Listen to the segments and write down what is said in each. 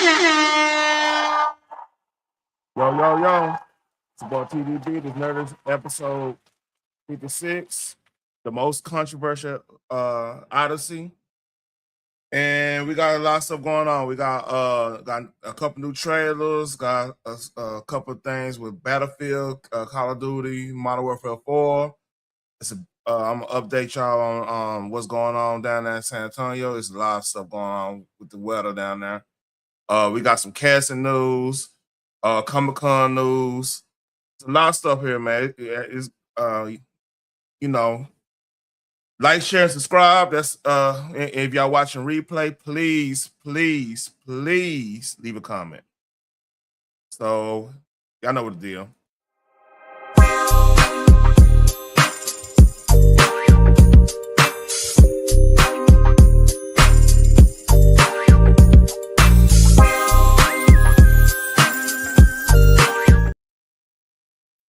Yo. It's about TDB. This Nerdist episode 56, the most controversial Odyssey. And we got a lot of stuff going on. We got a couple new trailers, got a couple of things with Battlefield, Call of Duty, Modern Warfare 4. I'm gonna update y'all on what's going on down there in San Antonio. There's a lot of stuff going on with the weather down there. We got some casting news, ComicCon news. There's a lot of stuff here, man. It's like, share, and subscribe. That's if y'all watching replay, please leave a comment. So y'all know what the deal.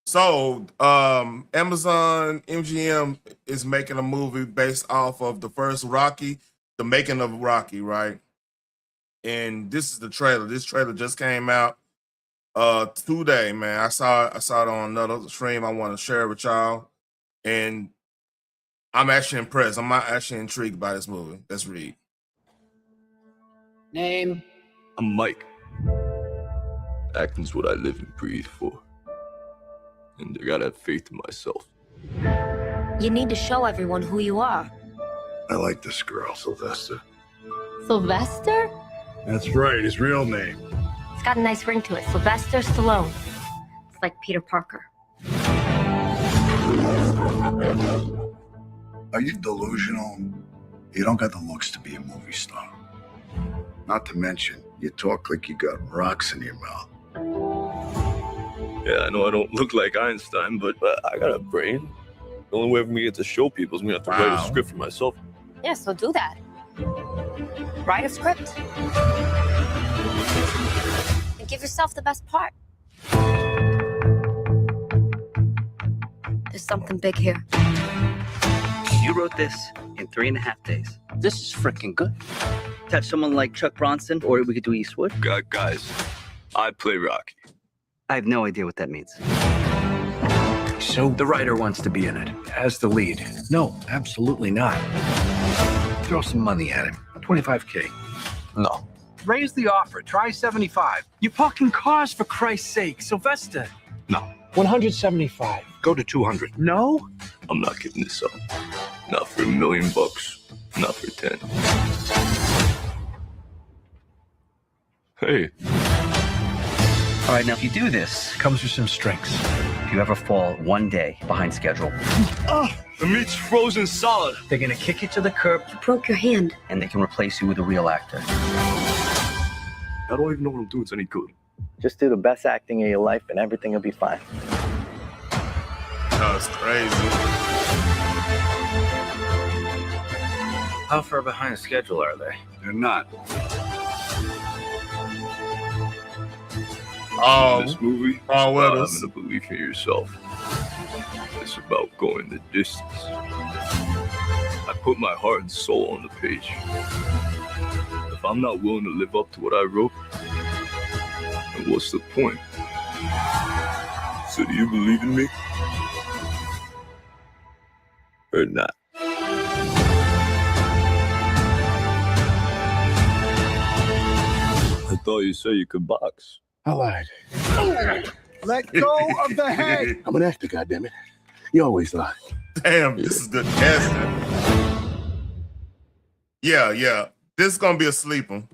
So, Amazon MGM is making a movie based off of the first Rocky, the making of Rocky, right? And this is the trailer. This trailer just came out today, man. I saw it on another stream. I want to share it with y'all, and I'm actually impressed. I'm actually intrigued by this movie. Let's read. Name? I'm Mike. Acting's what I live and breathe for. And I gotta have faith in myself. You need to show everyone who you are. I like this girl, Sylvester. Sylvester? That's right, his real name. It's got a nice ring to it. Sylvester Stallone. It's like Peter Parker. Are you delusional? You don't got the looks to be a movie star. Not to mention, you talk like you got rocks in your mouth. Yeah, I know I don't look like Einstein, but I got a brain. The only way for me to get to show people is me to have to write a script for myself. Yeah, so do that. Write a script. And give yourself the best part. There's something big here. You wrote this in 3.5 days. This is freaking good. Touch someone like Chuck Bronson, or we could do Eastwood. Guys, I play Rocky. I have no idea what that means. So the writer wants to be in it as the lead. No, absolutely not. Throw some money at him. 25K. No. Raise the offer. Try 75. You're parking cars, for Christ's sake. Sylvester. No. 175. Go to 200. No? I'm not giving this up. Not for $1 million. Not for 10. Hey. All right, now if you do this, Comes with some strings. if you ever fall 1 day behind schedule, The meat's frozen solid. they're gonna kick you to the curb You broke your hand. and they can replace you with a real actor. I don't even know what I'm doing. It's any good. Just do the best acting of your life and everything will be fine. That's crazy. How far behind schedule are they? They're not. This movie is with about us. having a belief in yourself. It's about going the distance. I put my heart and soul on the page. If I'm not willing to live up to what I wrote, then what's the point? So do you believe in me? Or not? I thought you said you could box. I lied. Let go of the head! I'm an actor, goddammit. You always lie. Damn, this is good casting. Yeah. This is gonna be a sleeper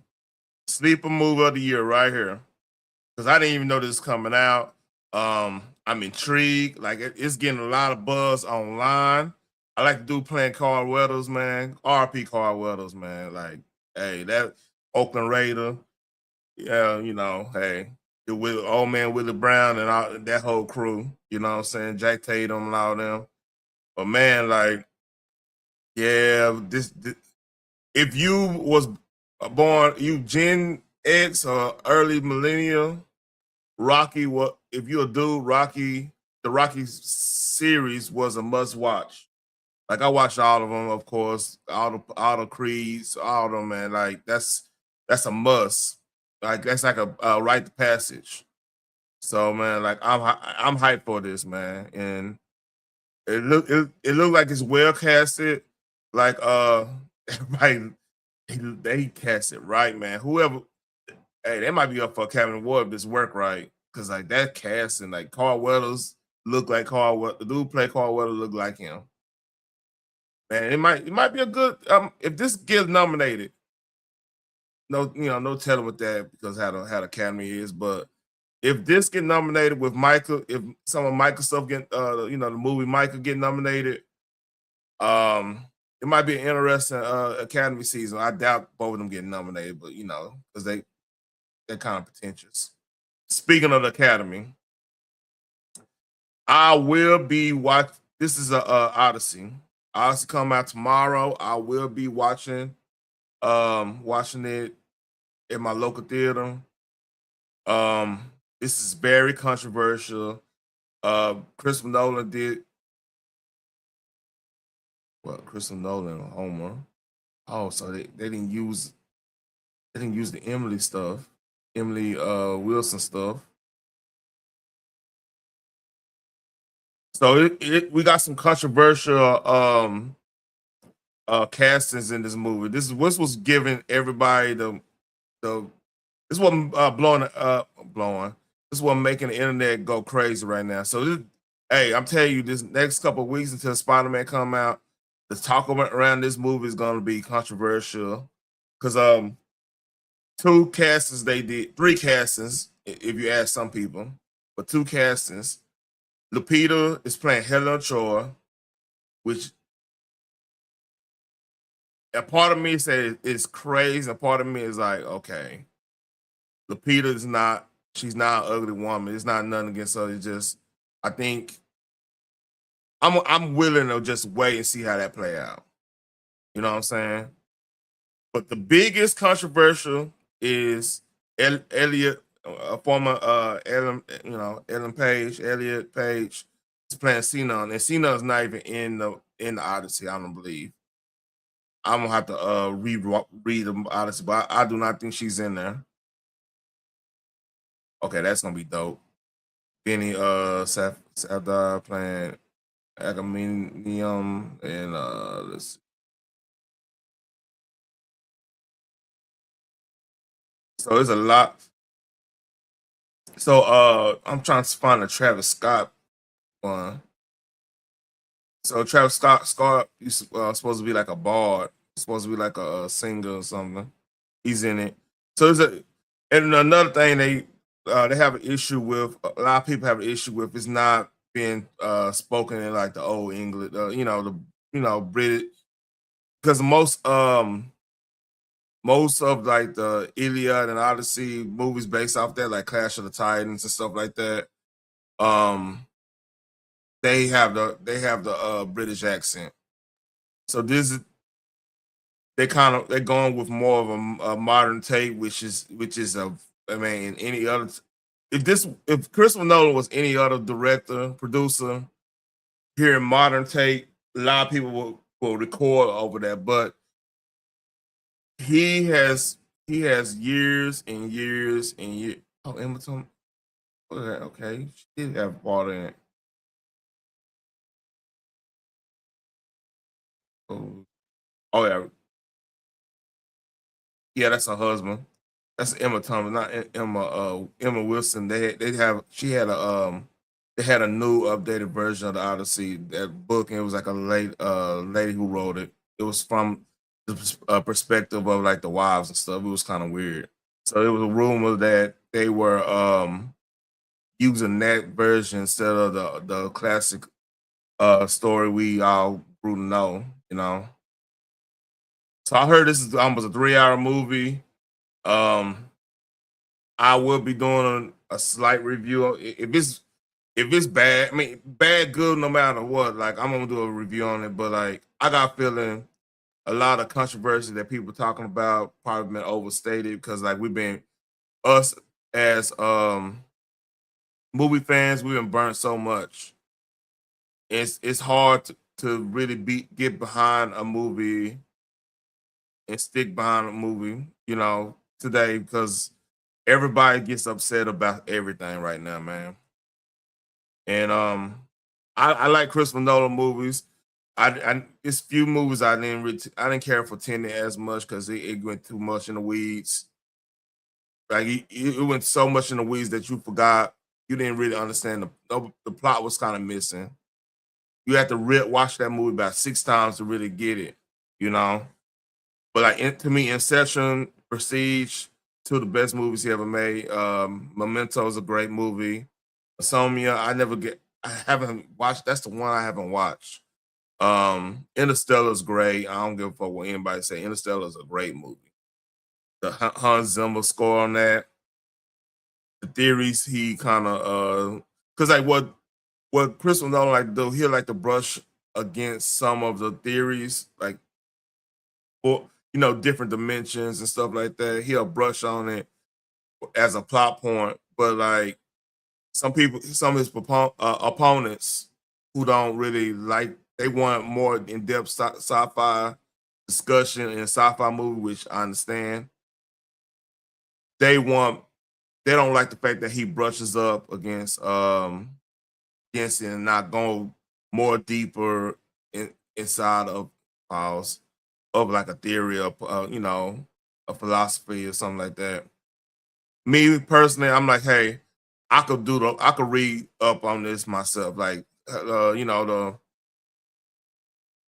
movie of the year right here. Because I didn't even know this was coming out. I'm intrigued. Like it's getting a lot of buzz online. I like the dude playing Carl Weathers, man. RP Carl Weathers, man. Like, hey, that Oakland Raider. Yeah, hey, with old man Willie Brown and all that whole crew. You know what I'm saying? Jack Tatum and all them. But man, like, yeah, this if you was born, you Gen X or early millennial, Rocky, if you're a dude, Rocky, the Rocky series was a must watch. Like I watched all of them, of course, all the Creeds, all of them, man. Like that's a must. Like that's like a rite of passage. So man, like I'm hyped for this, man, and it looked like it's well casted. Like everybody they cast it right, man. Whoever, hey, they might be up for Academy Award if this work right, because like that casting, like Carl Weathers look like Carl. The dude play Carl Weathers look like him. Man, it might be a good if this gets nominated. No, no telling what that because how the Academy is, but if this get nominated with Michael, if some of Michael's stuff get the movie Michael get nominated, it might be an interesting Academy season. I doubt both of them getting nominated, but because they're kind of pretentious. Speaking of the Academy, I will be watch. This is a Odyssey. Odyssey come out tomorrow. I will be watching it in my local theater. This is very controversial. Christopher Nolan did Christopher Nolan Homer. Oh, so they didn't use the Emily stuff, Emily Wilson stuff. So we got some controversial castings in this movie. This was giving everybody the this is what blowing. This is what making the internet go crazy right now. So hey, I'm telling you, this next couple of weeks until Spider-Man come out, the talk around this movie is gonna be controversial. Cause three castings, if you ask some people, but two castings. Lupita is playing Helen Troy, which a part of me said it's crazy. A part of me is like, okay, Lupita she's not an ugly woman. It's not nothing against her. It's just, I think I'm willing to just wait and see how that play out. You know what I'm saying? But the biggest controversial is Elliot, a former Ellen Page, Elliot Page is playing Sinon, and Sinon's not even in the Odyssey. I don't believe. I'm gonna have to read the Odyssey, but I do not think she's in there. Okay, that's gonna be dope. Benny Safdar playing Agamemnon, and let's see. So there's a lot. So I'm trying to find a Travis Scott one. So Travis Scott is supposed to be like a bard, supposed to be like a singer or something. He's in it. So and another thing they have an issue with. A lot of people have an issue with is not being spoken in like the old English, British, because most of like the Iliad and Odyssey movies based off that, like Clash of the Titans and stuff like that. They have the British accent. So they're going with more of a modern take, which is any other. If Christopher Nolan was any other director, producer, here in modern take, a lot of people will record over that. But he has years and years and years. Oh, Emma Thompson. Okay, she did have part in it. Oh yeah, yeah, that's her husband. That's Emma Thompson, not Emma Wilson. They had a new updated version of the Odyssey, that book, and it was like a lady who wrote it. It was from the perspective of like the wives and stuff. It was kind of weird. So it was a rumor that they were using that version instead of the classic story we all grew to know, So I heard this is almost a 3-hour movie. I will be doing a slight review. If it's bad, I mean bad, good, no matter what. Like I'm gonna do a review on it, but like I got a feeling a lot of controversy that people talking about probably been overstated because like us as movie fans, we've been burnt so much. It's hard to really get behind a movie and stick behind a movie, today because everybody gets upset about everything right now, man. And I like Christopher Nolan movies. It's few movies I didn't care for Tenet as much because it went too much in the weeds. Like it went so much in the weeds that you forgot. You didn't really understand the plot was kind of missing. You had to watch that movie about 6 times to really get it, you know. But like to me, Inception, Prestige, two of the best movies he ever made. Memento is a great movie. Insomnia, I haven't watched. That's the one I haven't watched. Interstellar is great. I don't give a fuck what anybody say. Interstellar is a great movie. The Hans Zimmer score on that, the theories he kind of because like what Chris Nolan like to do, he'll like to brush against some of the theories, like for different dimensions and stuff like that. He'll brush on it as a plot point, but like some of his opponents who don't really like, they want more in-depth sci-fi discussion in a sci-fi movie, which I understand. They don't like the fact that he brushes up against it and not go more deeper inside of pause of like a theory of a philosophy or something like that. Me personally, I'm like, hey, I could read up on this myself. Like the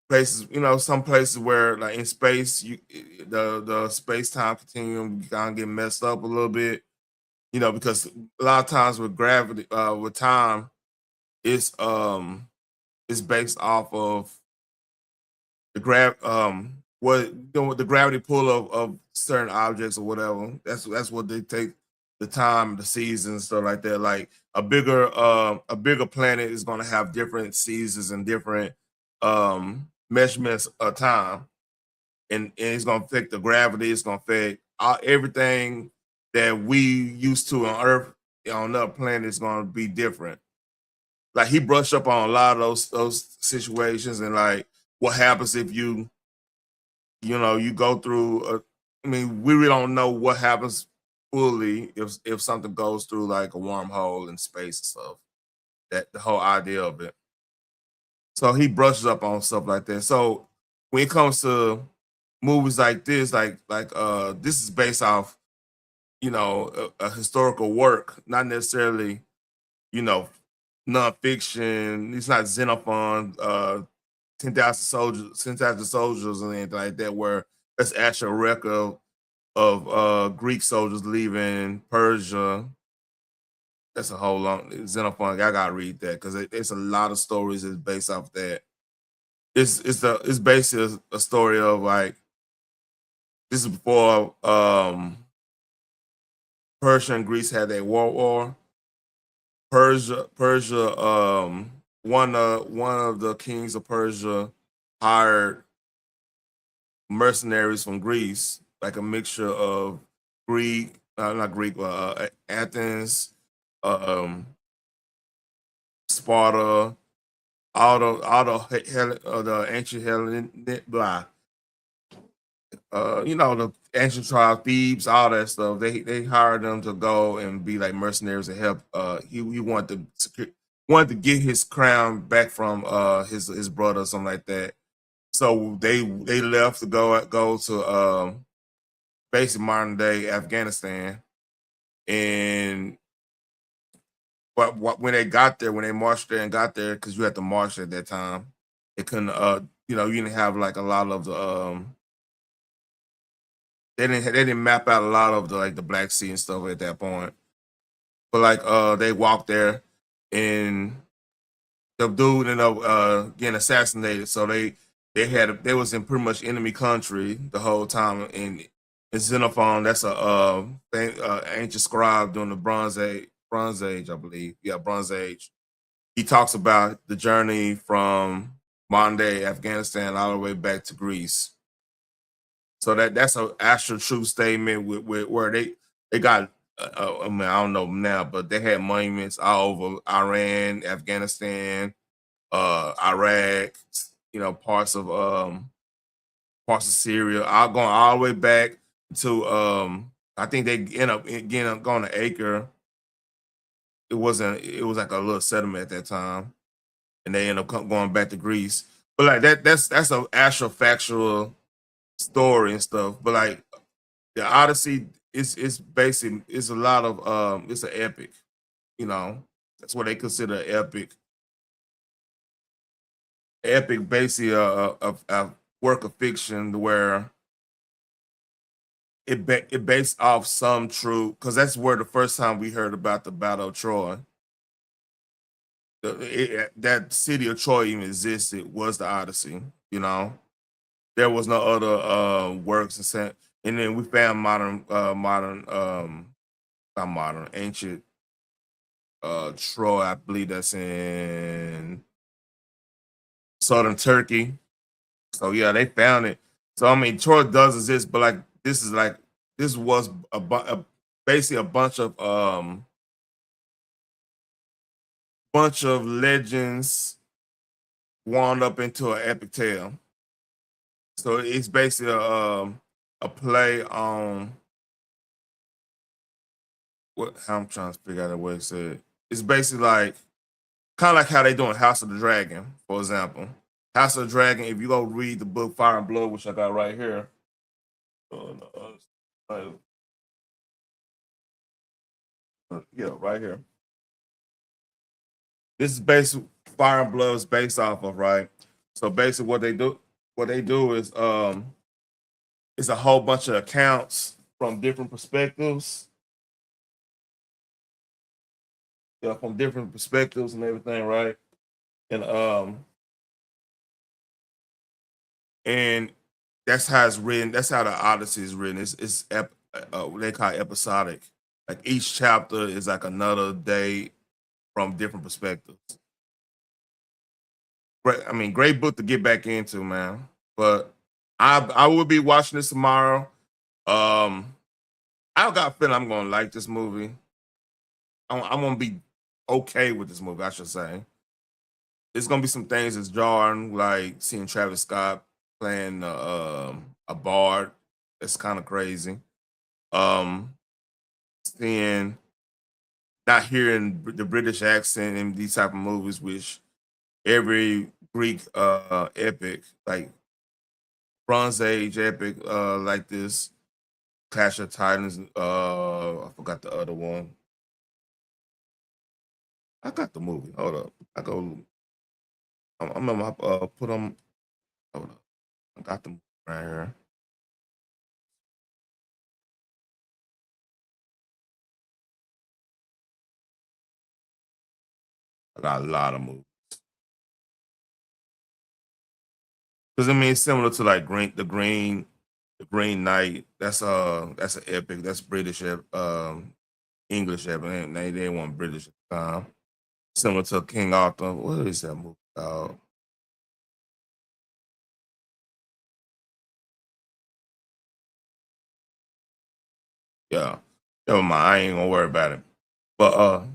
places, some places where like in space, the space-time continuum kind of get messed up a little bit, because a lot of times with gravity, with time, it's based off of the gravity pull of certain objects or whatever. That's what they take the time, the seasons, stuff like that. Like a bigger planet is going to have different seasons and different measurements of time, and it's going to affect the gravity. It's going to affect everything that we used to on Earth. On another planet is going to be different. Like he brushed up on a lot of those situations, and like what happens if you go through. We really don't know what happens fully if something goes through like a wormhole in space and stuff. That the whole idea of it. So he brushes up on stuff like that. So when it comes to movies like this, this is based off, a historical work, not necessarily, nonfiction. It's not Xenophon, 10,000 soldiers, and anything like that, where that's actual record of Greek soldiers leaving Persia. That's a whole long Xenophon. I gotta read that because it's a lot of stories that's based off that. It's basically a story of like this is before Persia and Greece had their war. Persia, one of the kings of Persia hired mercenaries from Greece, like a mixture of not Greek, Athens, Sparta, all the ancient Hellenic, the ancient tribe, Thebes, all that stuff. They hired them to go and be like mercenaries to help. He wanted to get his crown back from his brother or something like that. So they left to go to basically modern day Afghanistan, and but when they got there, when they marched there and got there, because you had to march at that time, they couldn't you didn't have like a lot of the they didn't map out a lot of the like the Black Sea and stuff at that point. But like they walked there and the dude ended up getting assassinated. So they was in pretty much enemy country the whole time. And Xenophon, that's a ancient scribe during the Bronze Age, I believe. Yeah, Bronze Age. He talks about the journey from modern day Afghanistan all the way back to Greece. So that's an actual true statement with where they got. I mean, I don't know now, but they had monuments all over Iran, Afghanistan, Iraq. Parts of Syria. Going all the way back to I think they end up going to Acre. It was like a little settlement at that time, and they end up going back to Greece. But like that's an actual factual story and stuff. But like the Odyssey is basically it's a lot of it's an epic, you know. That's what they consider an epic. Epic, basically a work of fiction where it based off some true, because that's where the first time we heard about the Battle of Troy. That city of Troy even existed was the Odyssey, you know. There was no other works, and then we found ancient Troy. I believe that's in southern Turkey. So yeah, they found it. So I mean, Troy does exist, but like this was basically a bunch of legends wound up into an epic tale. So it's basically a play on how I'm trying to figure out what it said. It's basically like kind of like how they doing House of the Dragon, for example. House of the Dragon, if you go read the book Fire and Blood, which I got right here. Yeah, right here. This is basically Fire and Blood is based off of, right? So basically what they do is it's a whole bunch of accounts from different perspectives. Yeah, from different perspectives and everything, right? And that's how it's written. That's how the Odyssey is written. They call it episodic. Like each chapter is like another day from different perspectives. Great book to get back into, man. But I will be watching this tomorrow. I got a feeling I'm gonna like this movie. I'm gonna be okay with this movie, I should say. There's gonna be some things that's jarring, like seeing Travis Scott playing a bard. That's kind of crazy. Not hearing the British accent in these type of movies, which every Greek epic, like Bronze Age epic, like this, Clash of Titans. I forgot the other one. I got the movie. Hold up. I'm gonna put them. Hold up. I got them right here. I got a lot of movies. Because I mean, it's similar to like the Green Knight. That's an epic. That's British, English epic. And they want British at the time. Similar to King Arthur. What is that movie called? Yeah. Never mind. I ain't gonna worry about it. But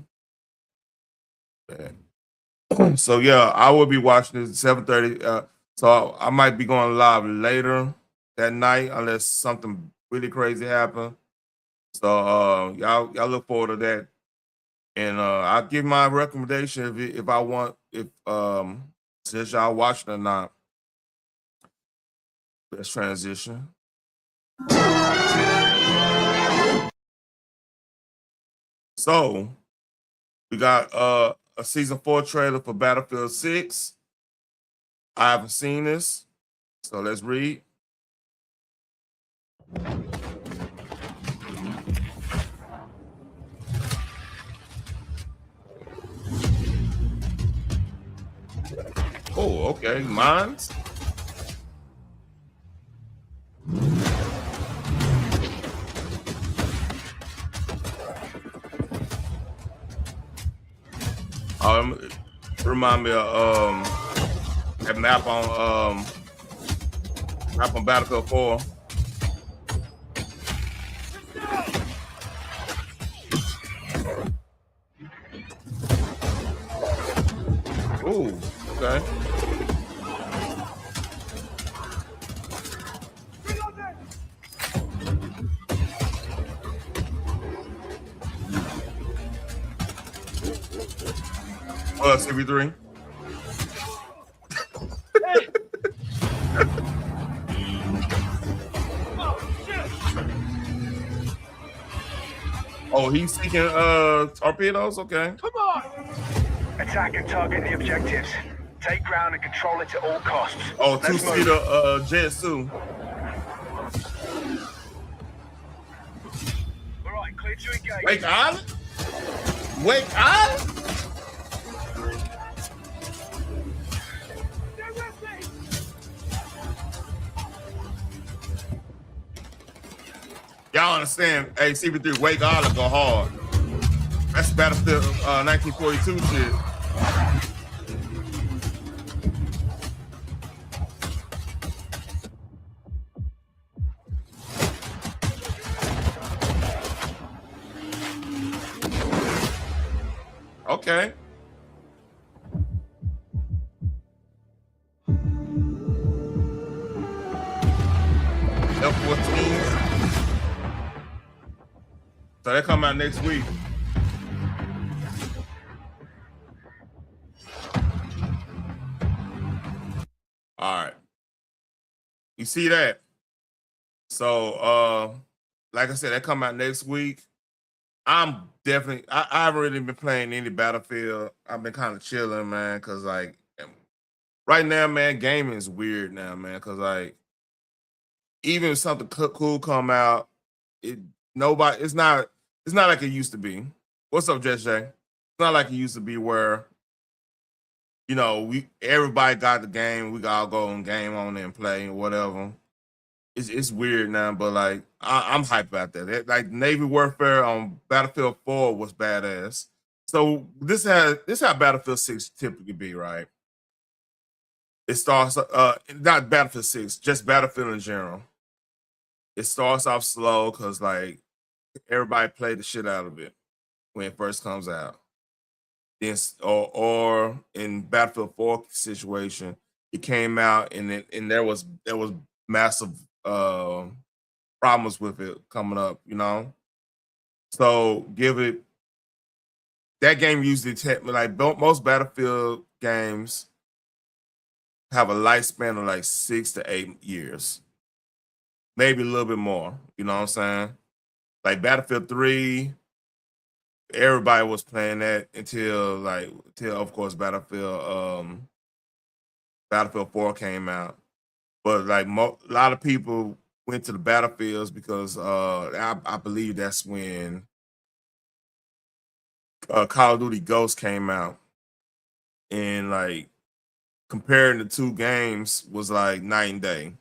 so yeah, I will be watching this at 7:30. So I might be going live later that night unless something really crazy happens. So y'all look forward to that. And I'll give my recommendation if I want, since y'all watching or not. Let's transition. So we got a season 4 trailer for Battlefield 6. I haven't seen this, so let's read. Oh, okay. Mines. Remind me of that map on Battlefield 4. Ooh, okay. CP3. Oh, he's seeking torpedoes. Okay. Come on! Attack and target the objectives. Take ground and control it at all costs. Oh, Let's move. two-seater Jetsu. All right, clear to engage. Wake Island. Wake Island. Stay with me! Y'all understand? Hey, CP3, Wake Island go hard. That's Battlefield 1942 shit. Okay. F-14. So they come out next week. All right. You see that? So like I said, they come out next week. I'm definitely I haven't really been playing any Battlefield. I've been kind of chilling, man, because like right now, man, gaming is weird now, man. Because like even if something cool come out, it's not like it used to be. What's up, Jet Shay? It's not like it used to be where everybody got the game, we all go and game on it and play or whatever. It's weird now, but like I'm hyped about that. Like Navy Warfare on Battlefield 4 was badass. So this how Battlefield 6 typically be, right? It starts not Battlefield 6, just Battlefield in general. It starts off slow because like everybody played the shit out of it when it first comes out. Then or in Battlefield 4 situation, it came out and there was massive problems with it coming up, So that game usually most Battlefield games have a lifespan of like 6 to 8 years, maybe a little bit more. You know what I'm saying? Like Battlefield 3, everybody was playing that until of course Battlefield 4 came out. But like a lot of people went to the Battlefields because I believe that's when Call of Duty Ghosts came out, and like comparing the two games was like night and day.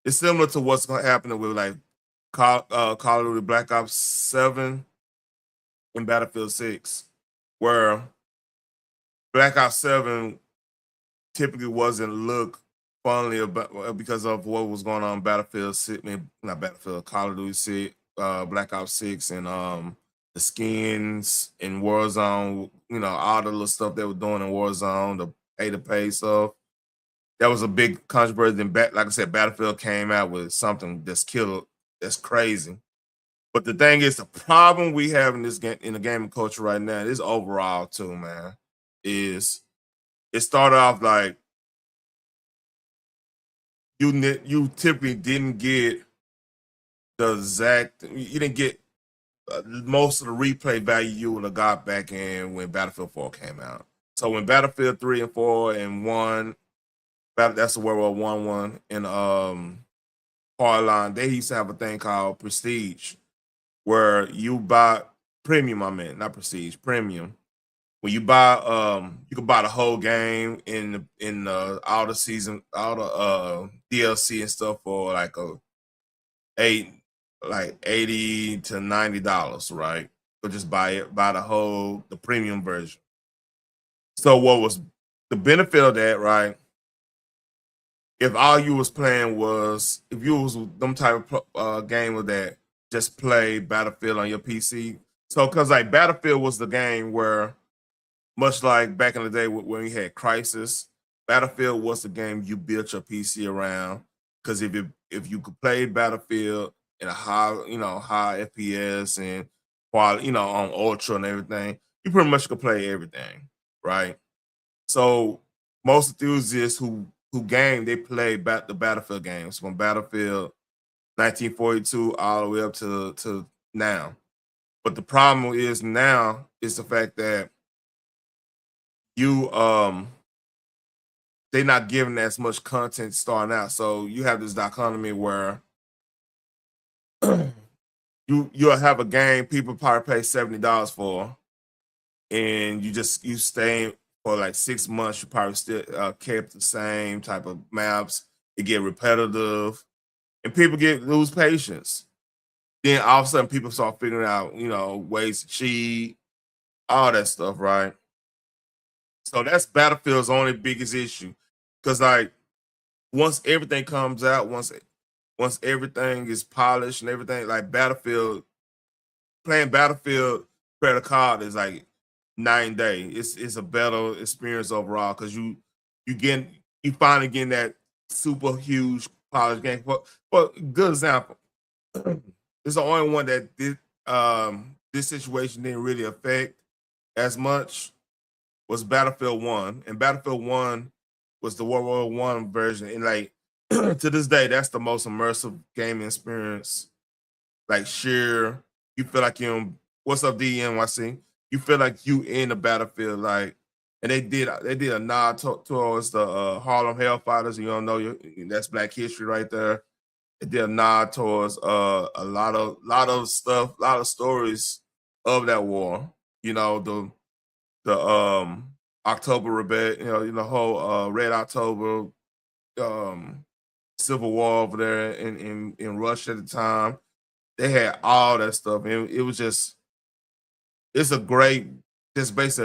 It's similar to what's going to happen with like Call of Duty Black Ops 7 and Battlefield 6, where Black Ops 7 typically wasn't looked fondly about because of what was going on in Battlefield 6, not Battlefield, Call of Duty 6, Black Ops 6, and the skins in Warzone, all the little stuff they were doing in Warzone, the pay-to-pay stuff. That was a big controversy. Then, like I said, Battlefield came out with something that's killer, that's crazy. But the thing is, the problem we have in this game, in the gaming culture right now, is overall too, man, is it started off like you typically didn't get you didn't get most of the replay value you would have got back in when Battlefield 4 came out. So when Battlefield 3 and 4 and 1, that's the World War I and Hardline, they used to have a thing called Prestige, where you buy premium, not Prestige, premium. When you buy, you can buy the whole game in all the season, all the DLC and stuff for like $80 to $90, right? But just buy the premium version. So what was the benefit of that, right? If all you was playing was, if you was them type of gamer that just play Battlefield on your PC. So because like Battlefield was the game where, much like back in the day when we had Crisis, Battlefield was the game you built your PC around. Because if you could play Battlefield in a high FPS and quality, on Ultra and everything, you pretty much could play everything, right? So most enthusiasts who game, they play the Battlefield games from Battlefield 1942 all the way up to now. But the problem is now is the fact that you they're not giving as much content starting out. So you have this dichotomy where you'll have a game people probably pay $70 for, and you stay for like 6 months. You probably still kept the same type of maps. It get repetitive, and people lose patience. Then all of a sudden, people start figuring out, ways to cheat, all that stuff, right? So that's Battlefield's only biggest issue, because like once everything comes out, once everything is polished and everything, like playing Battlefield credit card is like night and day. It's a better experience overall, because you finally getting that super huge polished game. But good example, it's the only one that this situation didn't really affect as much was Battlefield 1. And Battlefield 1 was the World War One version. And like to this day, that's the most immersive gaming experience. Like sheer, you feel like you're in, what's up, DNYC? You feel like you in the battlefield, like, and they did a nod towards the Harlem Hellfighters. You don't know, that's Black history right there. They did a nod towards a lot of stuff, a lot of stories of that war. The October Rebellion, the whole Red October Civil War over there in Russia at the time. They had all that stuff, and it was just basically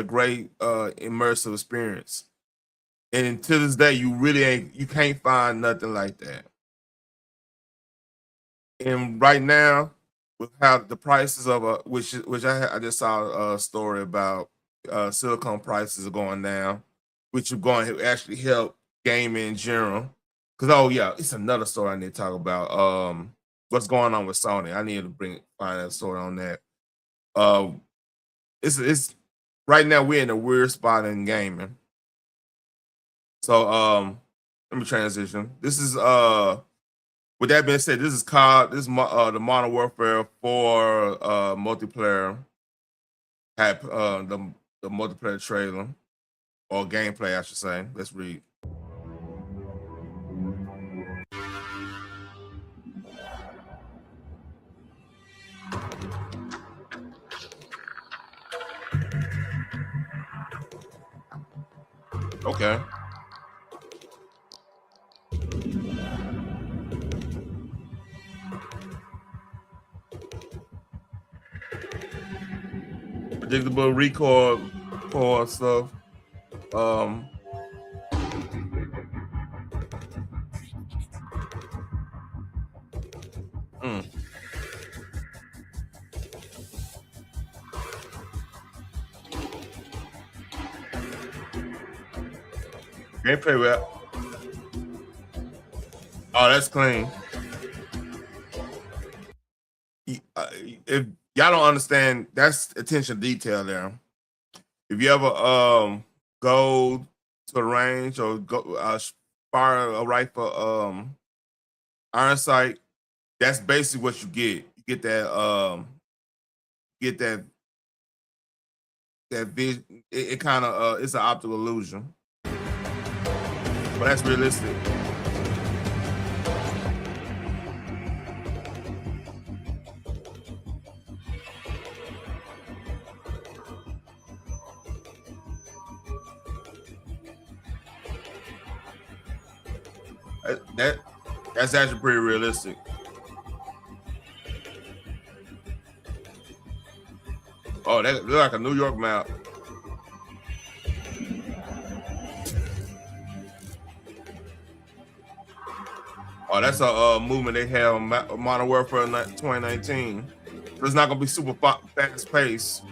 a great immersive experience. And to this day, you can't find nothing like that. And right now, with how the prices of which I just saw a story about, silicone prices are going down, which are going to actually help gaming in general. Because it's another story I need to talk about. What's going on with Sony? I need to find that story on that. It's right now we're in a weird spot in gaming. So let me transition. This is with that being said, this is the Modern Warfare 4 multiplayer had the multiplayer trailer or gameplay, I should say. Let's read. Okay. Predictable recoil for stuff. Gameplay rep. Oh, that's clean. If y'all don't understand, that's attention to detail there. If you ever go to the range or go fire a rifle iron sight, that's basically what you get. You get that vision. It kind of it's an optical illusion, but that's realistic. That's actually pretty realistic. Oh, that looks like a New York map. Oh, that's a movement they had on Modern Warfare 2019. So it's not gonna be super fast paced.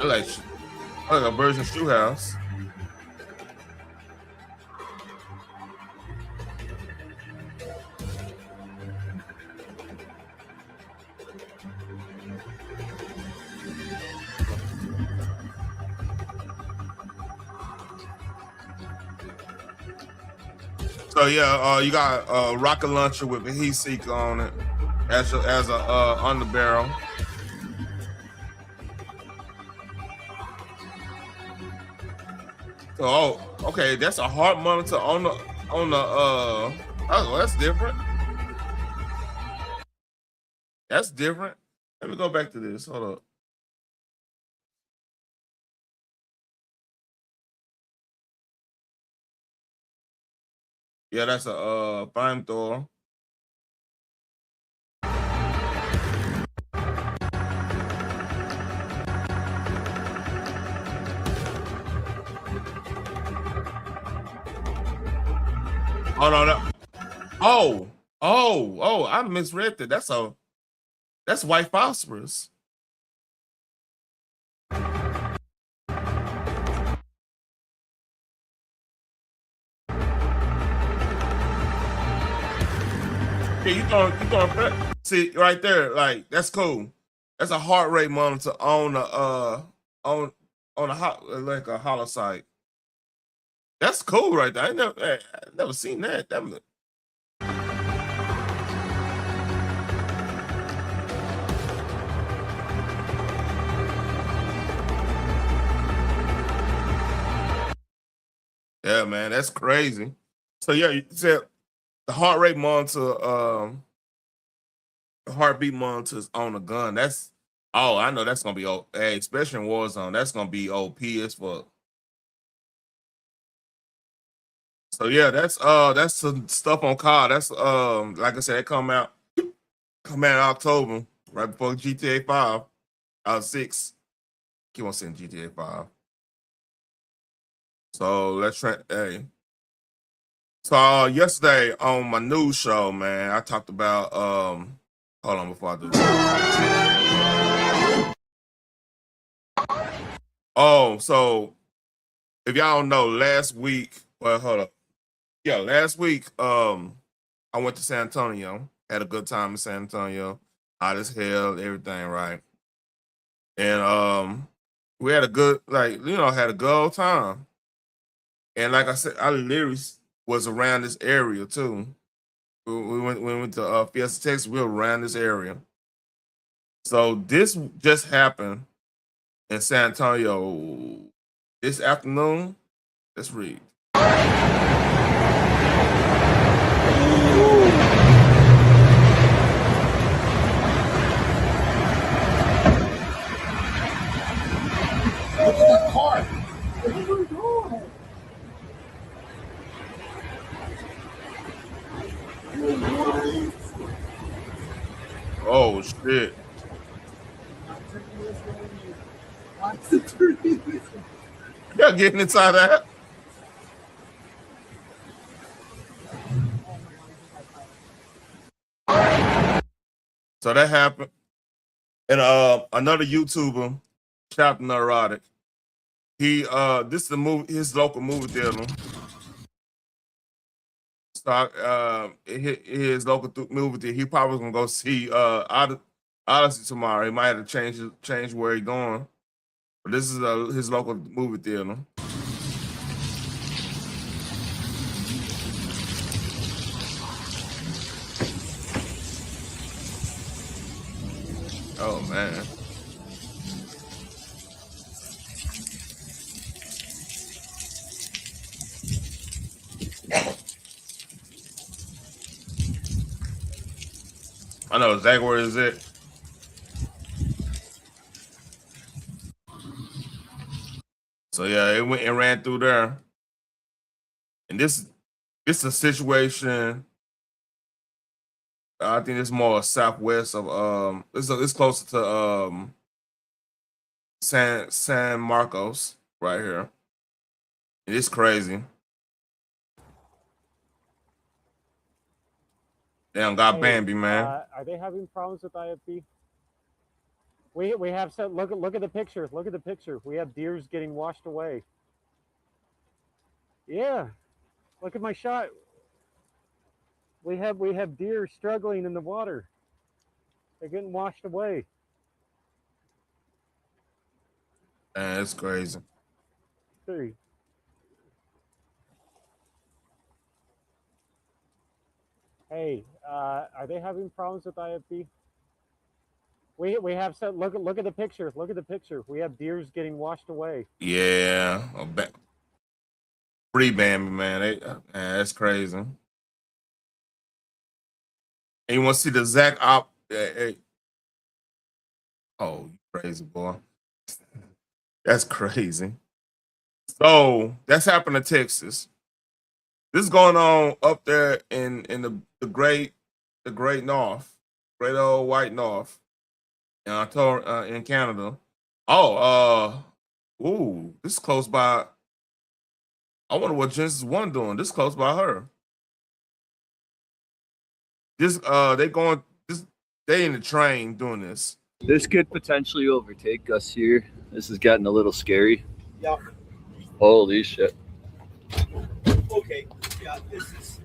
Like a version of Shoe House. So yeah, you got a rocket launcher with a heat seeker on it as a underbarrel. So okay, that's a heart monitor on the oh, that's different. That's different. Let me go back to this. Hold up. Yeah, that's a flamethrower. Oh no, no. Oh, I misread that. That's white phosphorus. Yeah, you throwing see right there, like that's cool. That's a heart rate monitor on the on like a hollow site. That's cool right there. I never seen that. Yeah, man, that's crazy. So yeah, you said the heart rate monitor, heartbeat monitors on a gun. That's I know that's gonna be hey, especially in Warzone. That's gonna be OP as fuck. So yeah, that's some stuff on COD. That's like I said, it come out in October, right before GTA 5, 6. Keep on saying GTA 5. So let's try. Hey, so yesterday on my news show, man, I talked about hold on before I do this. Oh, so if y'all don't know, last week, well, hold up. Yeah, last week, I went to San Antonio, had a good time in San Antonio, hot as hell, everything right. And we had a good, had a good old time. And like I said, I literally was around this area too. We went to Fiesta, Texas. We were around this area. So this just happened in San Antonio this afternoon. Let's read. Oh shit. Y'all getting inside that? So that happened. And another YouTuber, Chapter Neurotic, he this is the movie, his local movie theater. So his local movie theater, he probably gonna go see Odyssey tomorrow. He might have to change where he going. But this is his local movie theater. Oh man. I know exactly where is it. So yeah, it went and ran through there. And this is a situation. I think it's more southwest of it's closer to San Marcos right here. It is crazy. Damn, got Bambi, man. Are they having problems with IFB? We have some. Look at the pictures. Look at the picture. We have deers getting washed away. Yeah, look at my shot. We have deer struggling in the water. They're getting washed away. Man, it's crazy. Sorry. Hey, are they having problems with IFB? We have some. Look at the picture. Look at the picture. We have deers getting washed away. Yeah, free Bambi, man. That's crazy. And you want to see the Zach op? Oh, you crazy boy. That's crazy. So that's happened in Texas. This is going on up there in the great North, great old white North. And I told in Canada. Oh, ooh, this is close by. I wonder what Genesis One doing. This is close by her. They in the train doing this. This could potentially overtake us here. This is getting a little scary. Yeah. Holy shit. Okay. Yeah, this is.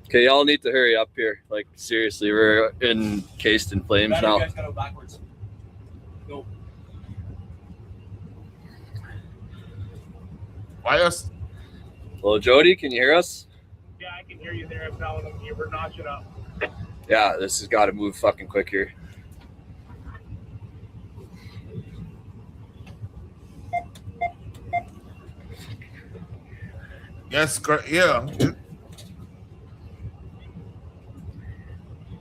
Okay, y'all need to hurry up here. Like, seriously, we're encased in flames now. You guys gotta go backwards. Go. Why us? Hello, Jody, can you hear us? Yeah, I can hear you there. I'm telling them you were notching up. Yeah, this has got to move fucking quick here. Yes, yeah.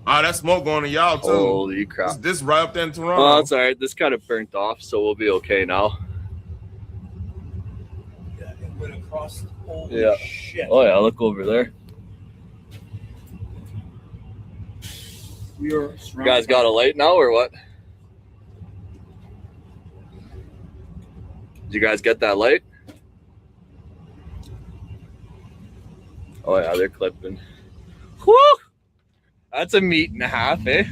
Oh, that's smoke going to y'all too. Holy crap. This right up there in Toronto. Well, it's all right. This kind of burnt off, so we'll be okay now. Yeah, it went across. Holy Yeah. shit. Oh, yeah, look over there. We are You guys got a light now or what? Did you guys get that light? Oh, yeah, they're clipping. Whew! That's a meat and a half, eh?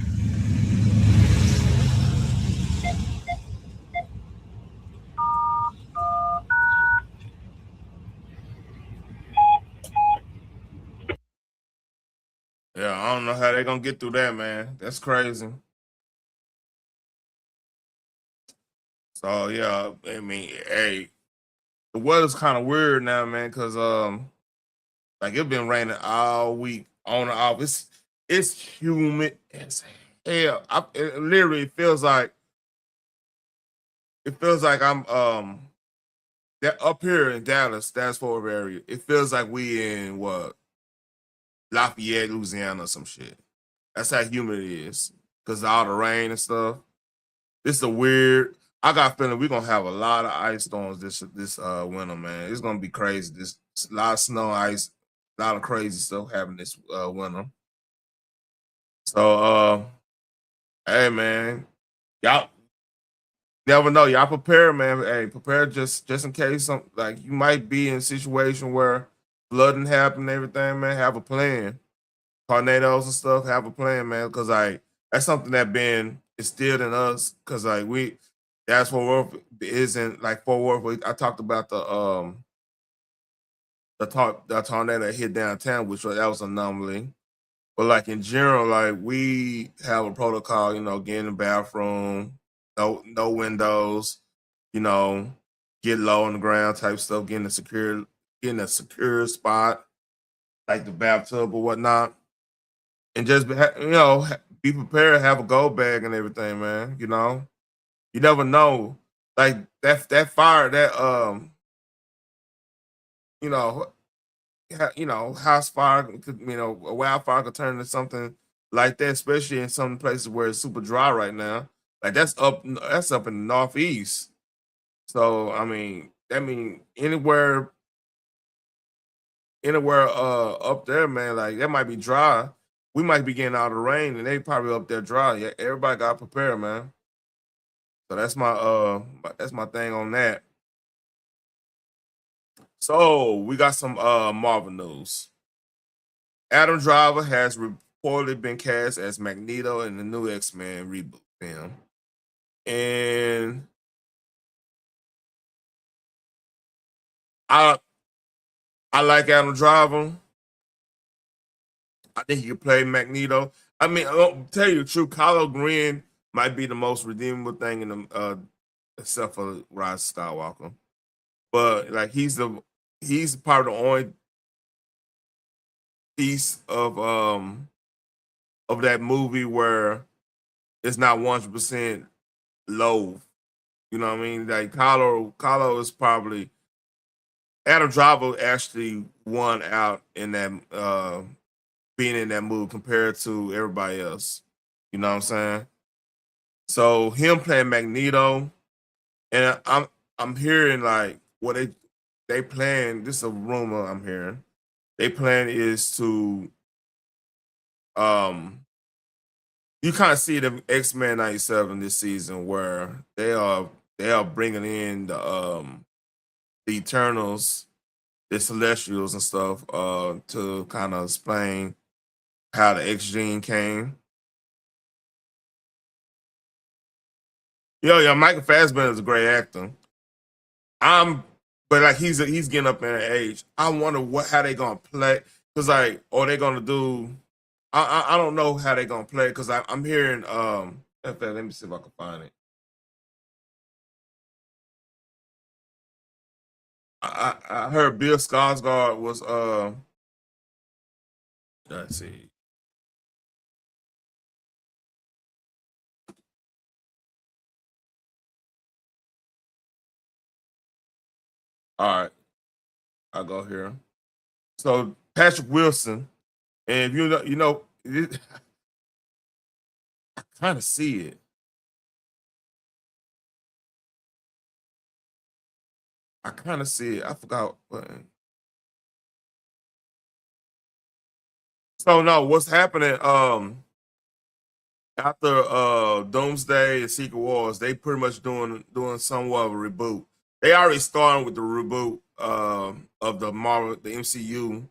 Yeah, I don't know how they're gonna get through that, man. That's crazy. So yeah, I mean, hey, the weather's kind of weird now, man, because like it's been raining all week on and off. It's humid as hell. It literally feels like I'm that up here in Dallas, Fort Worth area. It feels like we in what Lafayette, Louisiana, or some shit. That's how humid it is because of all the rain and stuff. This a weird. I got a feeling we're gonna have a lot of ice storms this winter, man. It's gonna be crazy. This a lot of snow, ice, a lot of crazy stuff happening this winter. So hey man, y'all never know. Y'all prepare, man. Hey, prepare just in case some like you might be in a situation where flooding happen and everything, man. Have a plan. Tornadoes and stuff, have a plan, man. Because like that's something that been instilled in us. Because like that's Fort Worth isn't like Fort Worth. I talked about the tornado that hit downtown, that was an anomaly. But like in general, like we have a protocol, get in the bathroom, no windows, get low on the ground type stuff, getting a secure spot, like the bathtub or whatnot. And just be prepared, have a go bag and everything, man. You never know. Like that fire, you know, house fire could, a wildfire could turn into something like that, especially in some places where it's super dry right now. Like that's up in the Northeast. So that mean anywhere up there, man, like that might be dry. We might be getting out of rain and they probably up there dry. Yeah, everybody got prepared, man. So that's my thing on that. So we got some Marvel news. Adam Driver has reportedly been cast as Magneto in the new X-Men reboot film. And I like Adam Driver. I think he could play Magneto. I mean, I'll tell you the truth, Kylo Ren might be the most redeemable thing in the except for Rise of Skywalker. But like he's probably the only piece of that movie where it's not 100% low. You know what I mean? Like Carlo is probably Adam Driver actually won out in that being in that movie compared to everybody else. You know what I'm saying? So him playing Magneto, and I'm hearing like what they plan. This is a rumor I'm hearing. They plan is to you kind of see the X-Men 97 this season where they are bringing in the Eternals, the Celestials and stuff to kind of explain how the X gene came. Yeah, Michael Fassbender is a great actor. But like he's getting up in age. I wonder how they gonna play because like are they gonna do? I don't know how they gonna play because I'm hearing in fact, let me see if I can find it. I heard Bill Skarsgård was let's see. All right, I'll go here. So Patrick Wilson, and if I kind of see it. I kind of see it. I forgot. So no, what's happening? After Doomsday and Secret Wars, they pretty much doing somewhat of a reboot. They already started with the reboot of the Marvel, the MCU,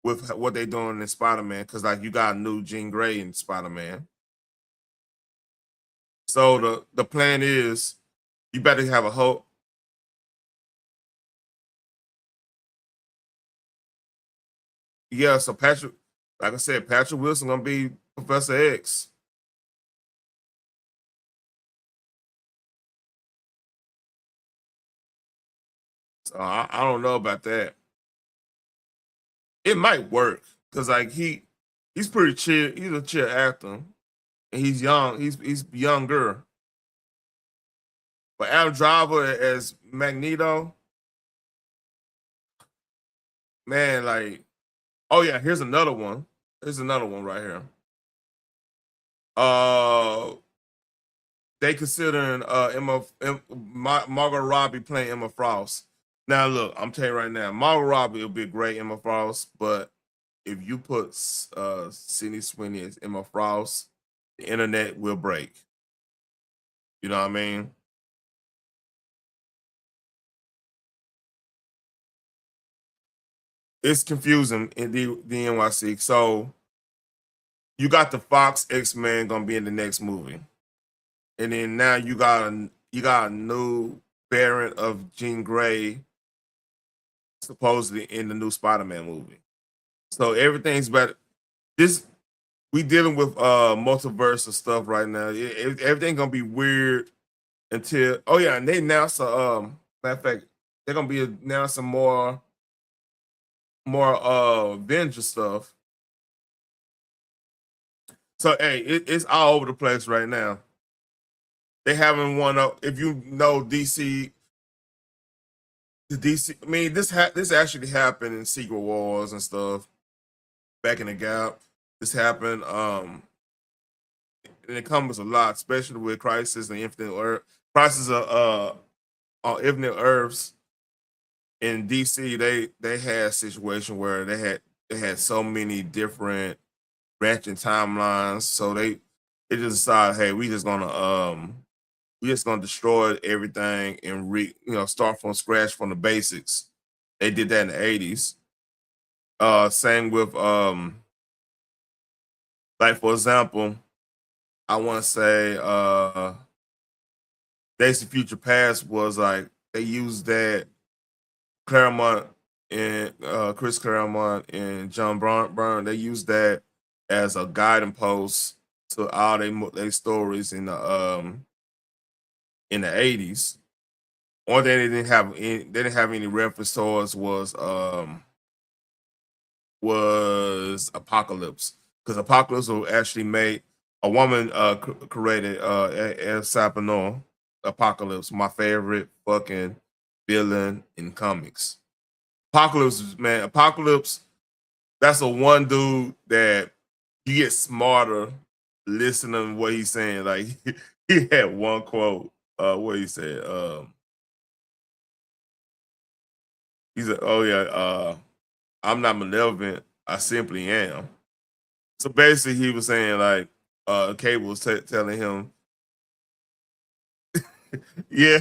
with what they're doing in Spider-Man, because like you got a new Jean Grey in Spider-Man. So the plan is you better have a hope. Yeah, so Patrick, like I said, Patrick Wilson gonna be Professor X. So I don't know about that. It might work because like he's pretty chill. He's a chill actor, and he's young. He's younger. But Adam Driver as Magneto, man, like, oh yeah, here's another one. Here's another one right here. Uh, they considering Margot Robbie playing Emma Frost. Now look, I'm telling you right now, Margot Robbie will be a great Emma Frost, but if you put Sydney Sweeney as Emma Frost, the internet will break. You know what I mean? It's confusing in the NYC. So you got the Fox X-Men gonna be in the next movie, and then now you got a new variant of Jean Grey supposedly in the new Spider-Man movie. So everything's better. This we dealing with multiverse and stuff right now. Everything gonna be weird until oh yeah, and they announced matter of fact they're gonna be announcing more Avenger stuff. So hey, it's all over the place right now. They haven't won up. If you know DC, the DC. I mean, this actually happened in Secret Wars and stuff back in the Gap. This happened. And it comes a lot, especially with Crisis and Infinite Earth. Crisis on Infinite Earths in DC. They had a situation where they had so many different branching timelines, so they just decided, hey, we just gonna destroy everything and start from scratch from the basics. They did that in the 80s. Same with like for example, I want to say Days of Future Past was like they used that Claremont and Chris Claremont and John Byrne. They used that as a guiding post to all they stories in the 80s. One thing they didn't have any reference towards was was Apocalypse, because Apocalypse will actually made a woman created El Sapano. Apocalypse, my favorite fucking villain in comics. Apocalypse, man, Apocalypse. That's a one dude that you get smarter listening to what he's saying. Like he had one quote, what he said. He said, "Oh yeah, I'm not malevolent. I simply am." So basically, he was saying like, Cable was telling him, yeah.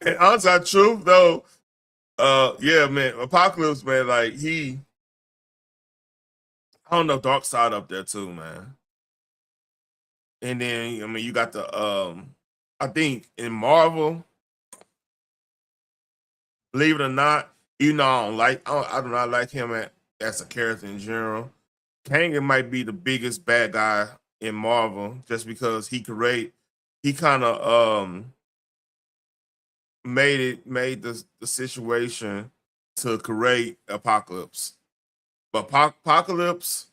And honestly, truth though, yeah, man, Apocalypse, man, like I don't know, Dark Side up there too, man. And then I mean, you got the I think in Marvel, believe it or not, even though I do not like him as a character in general. Kang might be the biggest bad guy in Marvel just because he kind of made the situation to create Apocalypse. But Apocalypse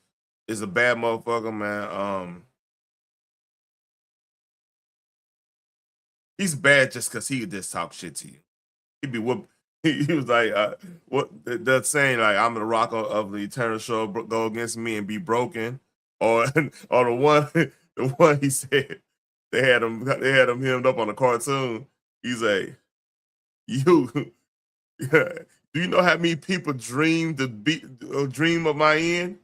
is a bad motherfucker, man. He's bad just because he could just talk shit to you. He'd be whoop. He was like, what that saying, like, I'm the rock of the eternal show, go against me and be broken. Or or the one he said they had him hemmed up on a cartoon. He's like, you do you know how many people dream dream of my end?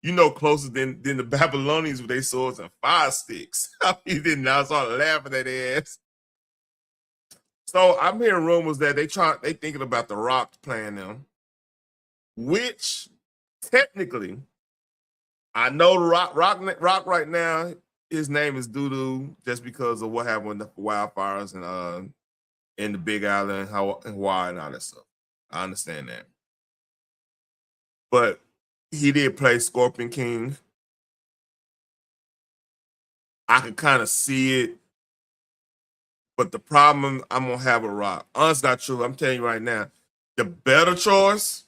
You know, closer than the Babylonians with their swords and fire sticks. He didn't. I started laughing at their ass. So I'm hearing rumors that they thinking about The Rock playing them, which technically I know the Rock right now. His name is Doodoo just because of what happened with the wildfires and in the Big Island, Hawaii, and all that stuff. I understand that, but he did play Scorpion King. I could kind of see it, but the problem I'm gonna have a Rock. Honestly, not true. I'm telling you right now, the better choice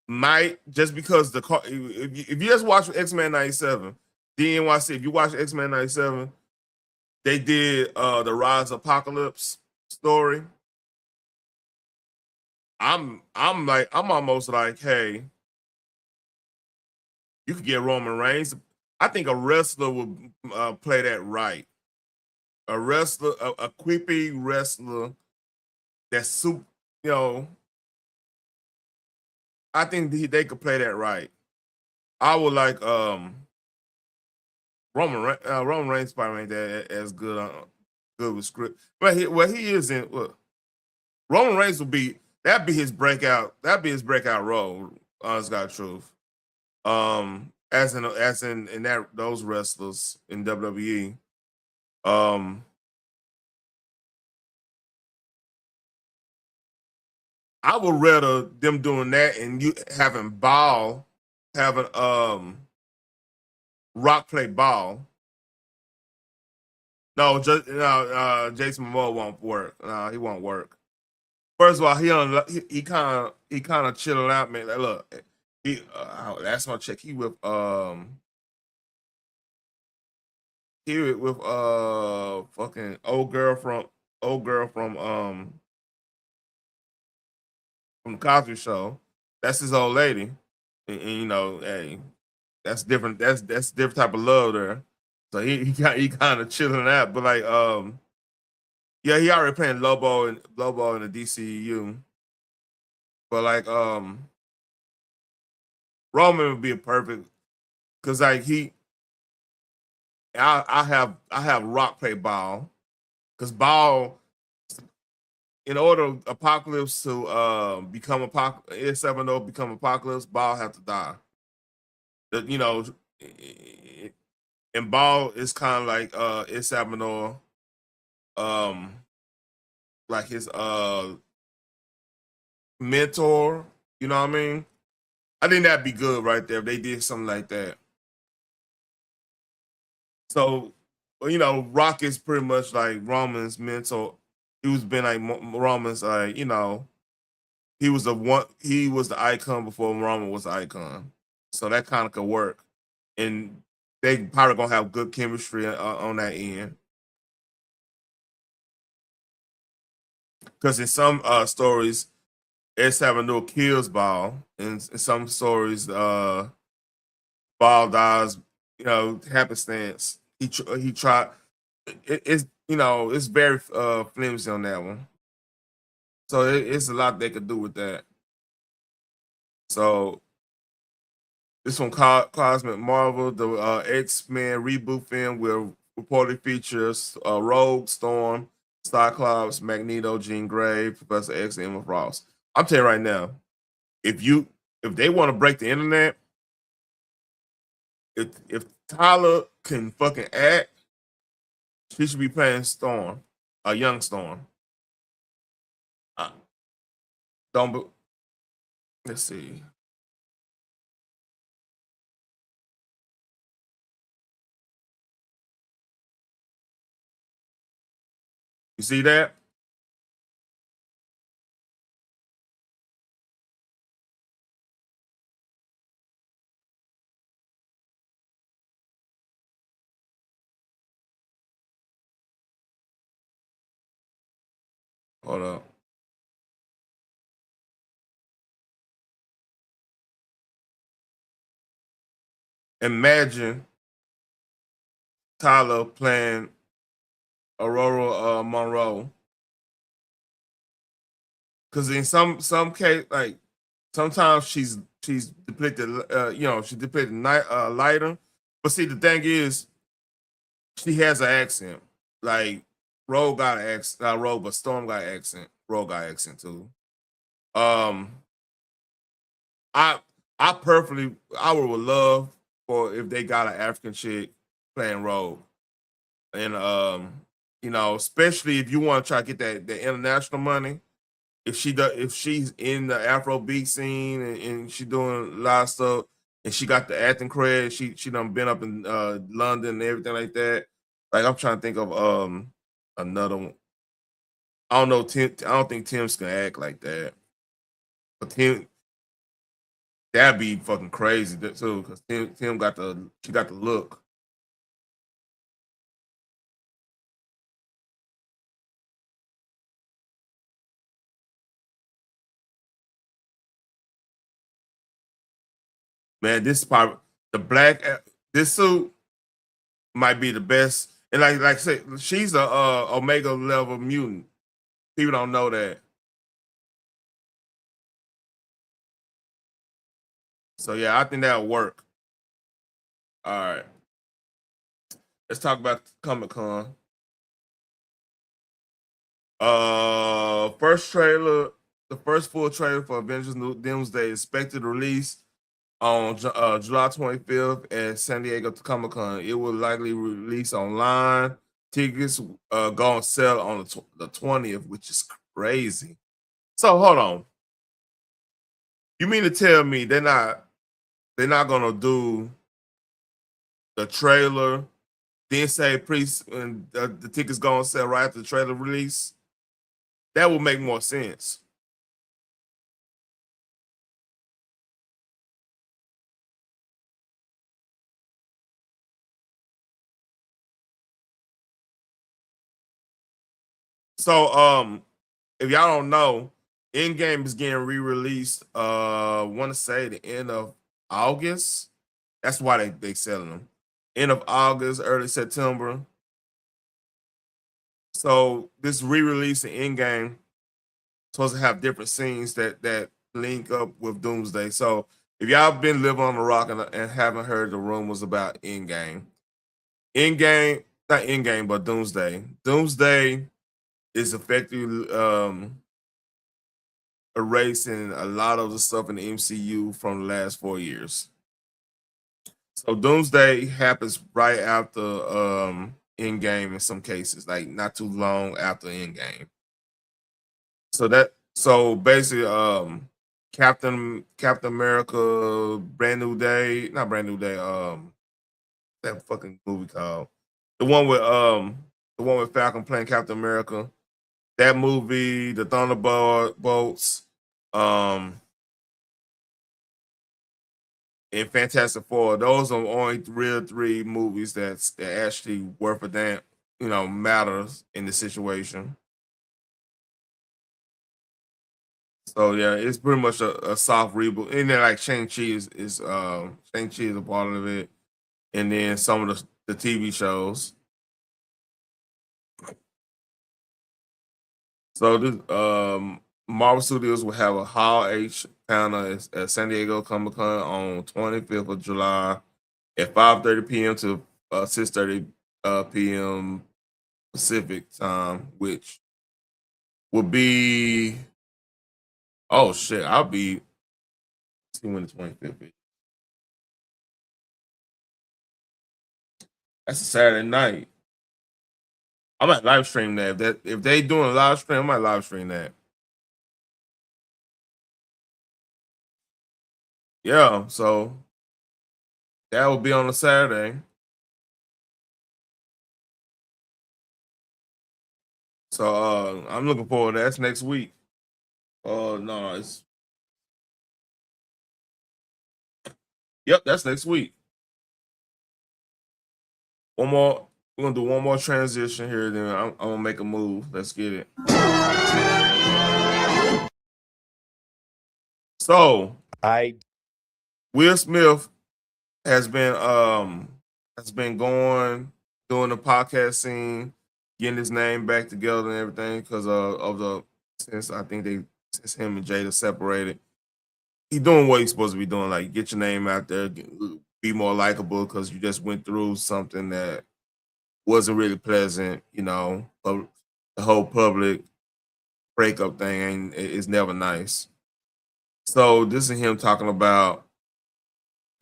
might just because if you just watch X-Men 97, DNYC, if you watch X-Men 97, they did the Rise Apocalypse story. I'm almost like, hey, you could get Roman Reigns. I think a wrestler would play that right. A wrestler, a quippy wrestler that's super, you know, I think they could play that right. I would like Roman Reigns probably ain't that as good with script, but he is in. Roman Reigns that'd be his breakout role. Honest God truth. As in that those wrestlers in WWE. I would rather them doing that and you having Rock play ball. No, Jason Momoa won't work. No, he won't work. First of all, he kind of chilling out, man. Like, look, last one check, he with fucking old girl from the Cosby Show. That's his old lady, and you know, hey, that's different. That's different type of love there. So he kind of chilling out, but like yeah, he already playing Lobo in the DCU, but like Roman would be a perfect because like I have Rock play Ball because Ball in order Apocalypse to become Apocalypse, become Apocalypse, Ball have to die. You know, and Ball is kind of like Isabanor, like his mentor. You know what I mean? I think that'd be good right there if they did something like that. So, you know, Rock is pretty much like Roman's mentor. He was been like Roman's, you know, he was the icon before Roman was the icon. So that kind of could work. And they probably gonna have good chemistry on that end. Because in some stories, it's having no kills Ball. In some stories, Ball dies, happenstance. He tried. It's it's very flimsy on that one. So it's a lot they could do with that. So this one, Cosmic Marvel, the X-Men reboot film, will reportedly features Rogue, Storm, Cyclops, Magneto, Jean Grey, Professor X, and Emma Frost. I'm telling you right now, if they want to break the internet, if Tyler can fucking act, she should be playing Storm, a young Storm. Let's see. You see that? Hold up. Imagine Tyler playing Aurora Monroe. Because in some case, like sometimes she's depicted, she depicted lighter. But see, the thing is, she has an accent. Like Rogue got an accent, not Rogue, but Storm got an accent. Rogue got an accent too. I I would love for if they got an African chick playing Rogue, and especially if you want to try to get that international money. If she's in the Afrobeat scene and she doing a lot of stuff and she got the acting cred, she done been up in London and everything like that. Like I'm trying to think of another one. I don't know. I don't think Tim's gonna act like that. But Tim, that'd be fucking crazy too, because Tim got the look. Man, this is probably the black. This suit might be the best. And like I said, she's a Omega level mutant. People don't know that. So yeah, I think that'll work. All right. Let's talk about ComicCon. First trailer, the first full trailer for Avengers Doomsday is expected to release on July 25th at San Diego Comic-Con. It will likely release online. Tickets go on sale on the 20th, which is crazy. So hold on. You mean to tell me they're not gonna do the trailer, then say and the tickets go on sale right after the trailer release? That would make more sense. So if y'all don't know, Endgame is getting re-released. Want to say the end of August. That's why they selling them. End of August, early September. So this re-release of Endgame supposed to have different scenes that link up with Doomsday. So if y'all been living on the rock and haven't heard the rumors about Endgame, not Endgame, but Doomsday. Doomsday is effectively erasing a lot of the stuff in the MCU from the last 4 years. So Doomsday happens right after Endgame in some cases, like not too long after Endgame. So basically Captain America, not Brand New Day, that fucking movie called. The one with Falcon playing Captain America. That movie, the Thunderbolts, and Fantastic Four. Those are only real 3 movies that actually worth a damn, matters in the situation. So yeah, it's pretty much a soft reboot. And then like Shang-Chi is Shang-Chi is a part of it. And then some of the TV shows. So this Marvel Studios will have a Hall H panel at San Diego ComicCon on 25th of July at 5:30 p.m. to 6:30 p.m. Pacific time, which will be oh shit, I'll be see when the 25th is. That's a Saturday night. I might live stream that. If they doing a live stream, I might live stream that. Yeah, so that will be on a Saturday. So I'm looking forward to that. That's next week. No, it's yep, that's next week. One more, we're gonna do one more transition here, then I'm gonna make a move. Let's get it. So Will Smith has been going doing the podcast scene, getting his name back together and everything because since him and Jada separated. He's doing what he's supposed to be doing, like get your name out there, be more likable because you just went through something that wasn't really pleasant, but the whole public breakup thing is never nice. So this is him talking about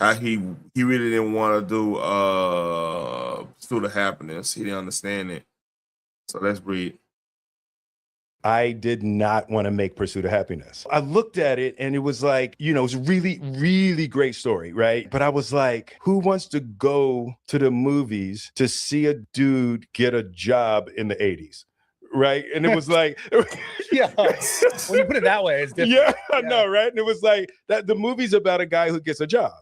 how he really didn't want to do Pursuit of Happiness. He didn't understand it. So let's read. I did not want to make Pursuit of Happiness. I looked at it and it was like, it was a really, really great story, right? But I was like, who wants to go to the movies to see a dude get a job in the 80s? Right. And it was like, yeah, when you put it that way, it's different. Yeah, I know, right? And it was like that the movie's about a guy who gets a job.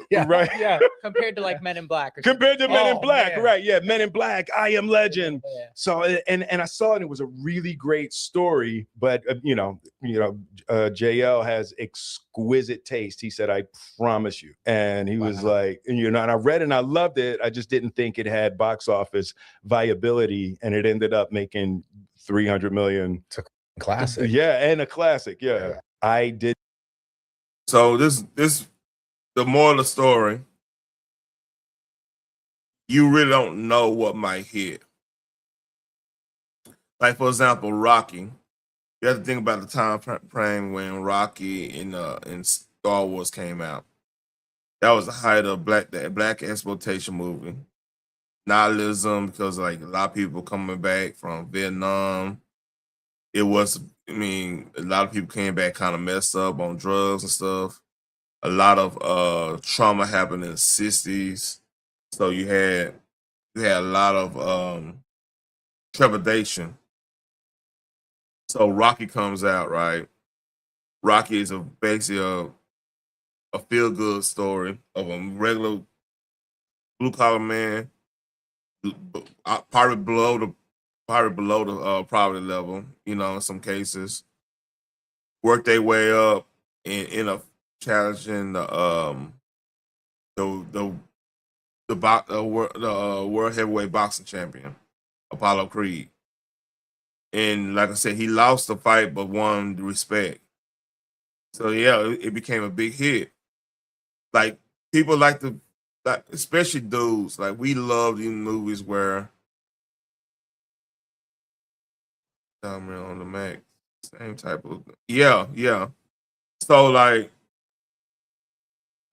Yeah, right. Yeah, compared to like Men in Black. Compared to Men in Black, man. right? Yeah, Men in Black, I Am Legend. Yeah. So, and I saw it. It was a really great story, but JL has exquisite taste. He said, "I promise you," and he was like, and I read it and I loved it. I just didn't think it had box office viability, and it ended up making $300 million. It's a classic. Yeah, and a classic. Yeah. I did. So this. The moral of the story, you really don't know what might hit. Like, for example, Rocky. You have to think about the time frame when Rocky in Star Wars came out. That was the height of that black exploitation movie. Nihilism, because like a lot of people coming back from Vietnam. It was, a lot of people came back kind of messed up on drugs and stuff. A lot of trauma happened in the 60s. So you had a lot of trepidation. So Rocky comes out, right? Rocky is basically a feel-good story of a regular blue-collar man, probably below the poverty level, in some cases. Work their way up in a challenging the world heavyweight boxing champion, Apollo Creed. And like I said, he lost the fight but won the respect. So yeah, it became a big hit. Like people especially dudes, like we love these movies where on the Mac, same type of yeah. So like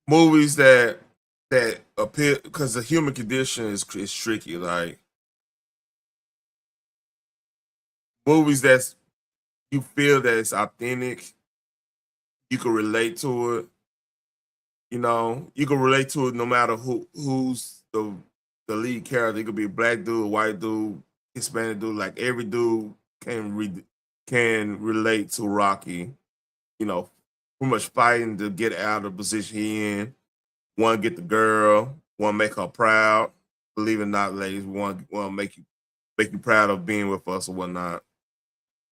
movies that appear because the human condition is tricky. Like movies that you feel that it's authentic, you can relate to it. You can relate to it no matter who's the lead character. It could be a black dude, a white dude, Hispanic dude. Like every dude can relate to Rocky you know, pretty much fighting to get out of the position he in. Want to get the girl, want to make her proud. Believe it or not, ladies, we want to make you proud of being with us or whatnot.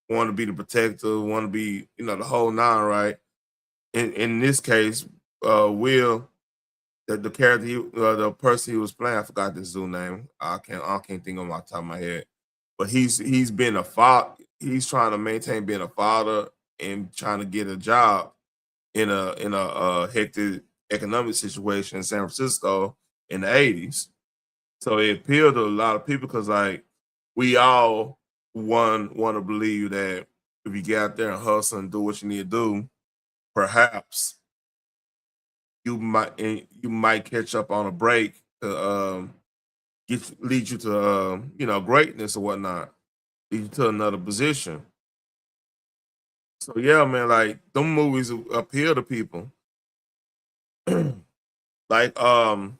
Want to be the protector, want to be, you know, the whole nine, right? In this case, Will, the character, the person he was playing, I forgot this dude's name. I can't think on my top of my head. But he's been a father. He's trying to maintain being a father and trying to get a job in a hectic economic situation in San Francisco in the 80s. So it appealed to a lot of people because like we all want to believe that if you get out there and hustle and do what you need to do, perhaps you might catch up on a break to lead you to you know, greatness or whatnot, lead you to another position. So yeah, man, like them movies appeal to people. Like I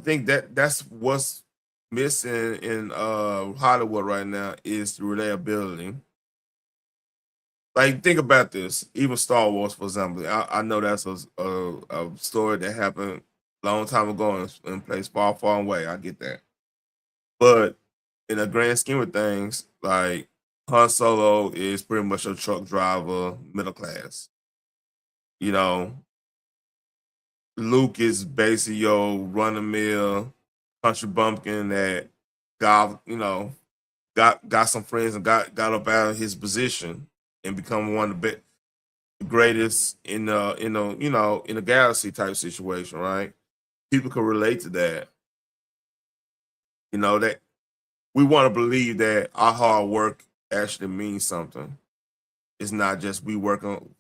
think that's what's missing in Hollywood right now is the reliability. Like think about this, even Star Wars, for example. I know that's a story that happened a long time ago in place far, far away. I get that. But in the grand scheme of things, like Han Solo is pretty much a truck driver, middle class. You know, Luke is basically your run of mill country bumpkin that got some friends and got up out of his position and become one of the greatest in the galaxy type situation, right? People can relate to that. You know, that we want to believe that our hard work actually means something. It's not just we working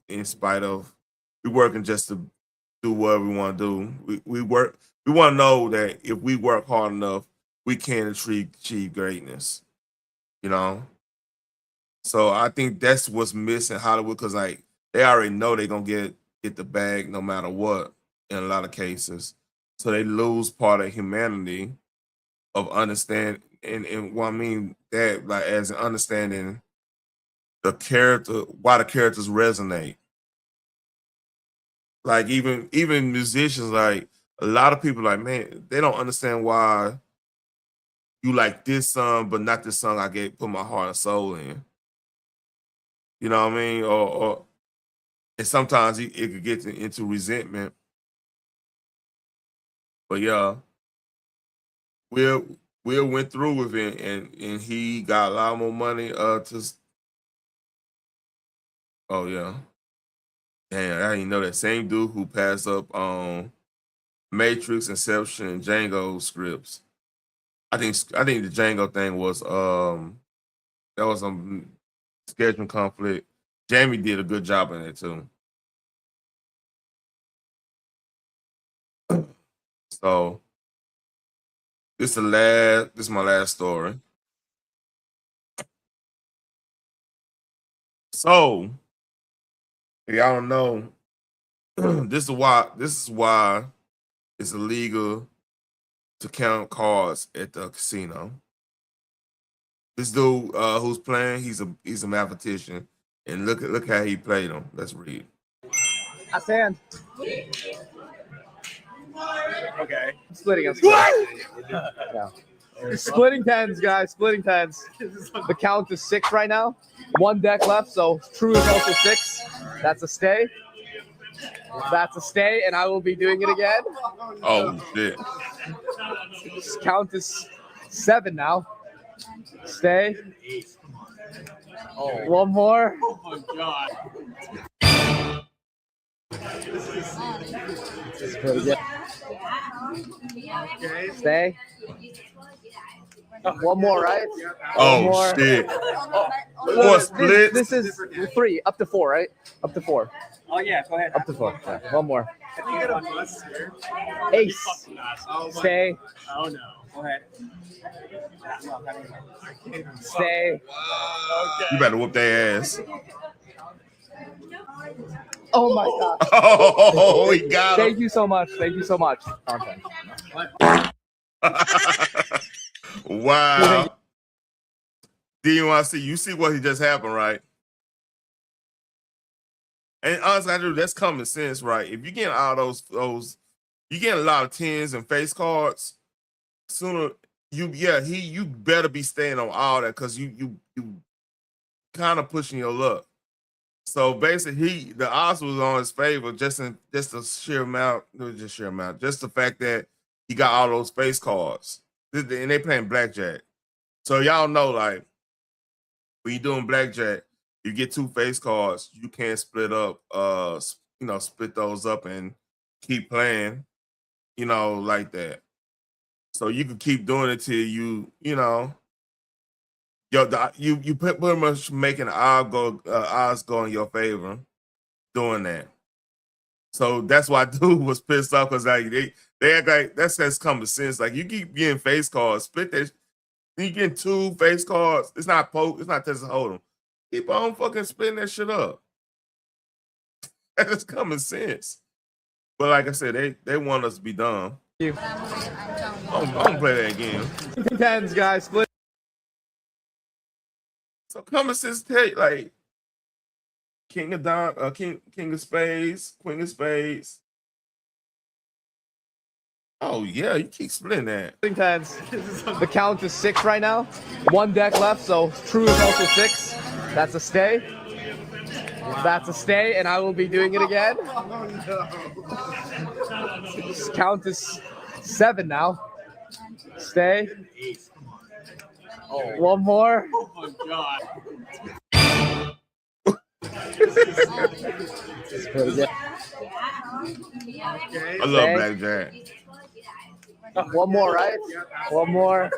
just to do what we want to do. We work. We want to know that if we work hard enough, we can achieve greatness. You know. So I think that's what's missing Hollywood because like they already know they're gonna get the bag no matter what in a lot of cases. So they lose part of humanity of understand and what I mean that like as an understanding the character why the characters resonate. Like even musicians, like a lot of people like, man, they don't understand why you like this song, but not this song I put my heart and soul in. You know what I mean? Or and sometimes it could get into resentment. But yeah, Will Will went through with it and he got a lot more money oh yeah. Damn, I didn't know that same dude who passed up on Matrix, Inception, and Django scripts. I think the Django thing was that was some scheduling conflict. Jamie did a good job in it too. So this is my last story. So if y'all don't know, this is why it's illegal to count cards at the casino. This dude who's playing, he's a mathematician, and look how he played him. Let's read. I stand. Okay. I'm splitting. Yeah. Splitting tens, guys. Splitting tens. The count is 6 right now. 1 deck left, so true is also 6. That's a stay. That's a stay, and I will be doing it again. Oh shit! This count is 7 now. Stay. Oh. 1 more. Oh my god. This is pretty good. Stay. 1 more, right? Oh One more. shit! Oh, Four splits. This is 3, up to 4, right? Up to 4. Oh yeah, go ahead. Up to 4. Yeah. 1 more. If you get a bus here, Ace. Stay. Oh no. Go ahead. Stay. You better whoop their ass. Oh my god. Oh, he got him. Thank you so much. Thank you so much. Content. Wow. DUIC, you see what he just happened, right? And honestly, Andrew, that's common sense, right? If you get all those, you get a lot of tens and face cards. Sooner, you better be staying on all that because you kind of pushing your luck. So basically, the odds was on his favor just the sheer amount, just the fact that he got all those face cards, and they playing blackjack. So y'all know, like when you're doing blackjack, you get 2 face cards, you can't split up, split those up and keep playing, like that. So you can keep doing it till you pretty much making the odds go in your favor doing that. So that's why dude was pissed off because like they act like that's common sense. Like you keep getting face cards, split that. You getting 2 face cards. It's not poke. It's not Texas Hold'em. Keep on fucking splitting that shit up. That's common sense. But like I said, they want us to be dumb. You. I'm gonna play that again. Tens, guys. Split. So common sense take like King of Spades, Queen of Spades. Oh yeah, you keep splitting that. Tens. The count is 6 right now. 1 deck left, so true is also 6. That's a stay. That's a stay, and I will be doing it again. This count is 7 now. Stay. One more. Oh my god. I love blackjack. One more, right? One more.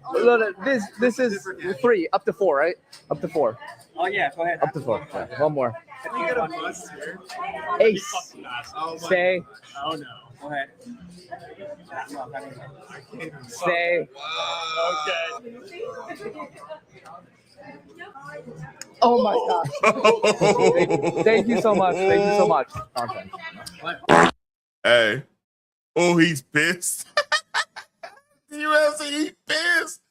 Oh, this is 3 up to 4, right? Up to 4. Oh yeah, go ahead. Up to 4. Yeah, one more. Can you get a bus here? Ace. Stay. Oh no. Go ahead. Stay. Okay. Oh my god. Thank you so much. Thank you so much. Okay. Hey. Oh, he's pissed. You ever see he's pissed?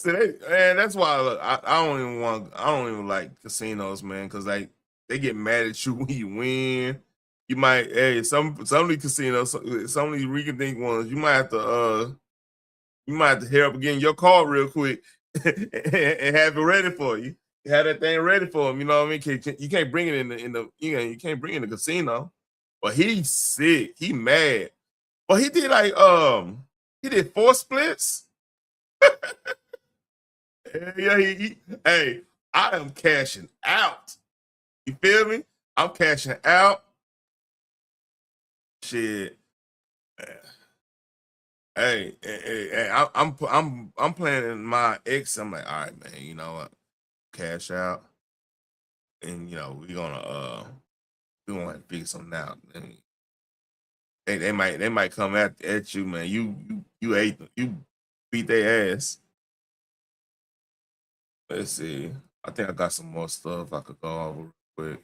So man, that's why I don't even like casinos, man, because like they get mad at you when you win. You might, some of these casinos, some of these rinky-dink ones, you might have to hurry up and get in your car real quick and have it ready for you. Have that thing ready for him. You know what I mean? You can't bring it you can't bring it in the casino. But he's sick. He mad. But he did he did 4 splits. Yeah, hey, I am cashing out. You feel me? I'm cashing out. Shit. Hey, I'm planning my ex. I'm like, all right, man. You know what? Cash out, and we're gonna have to figure something out. And they might come at you, man. You ate them. You beat their ass. Let's see. I think I got some more stuff I could go over real quick.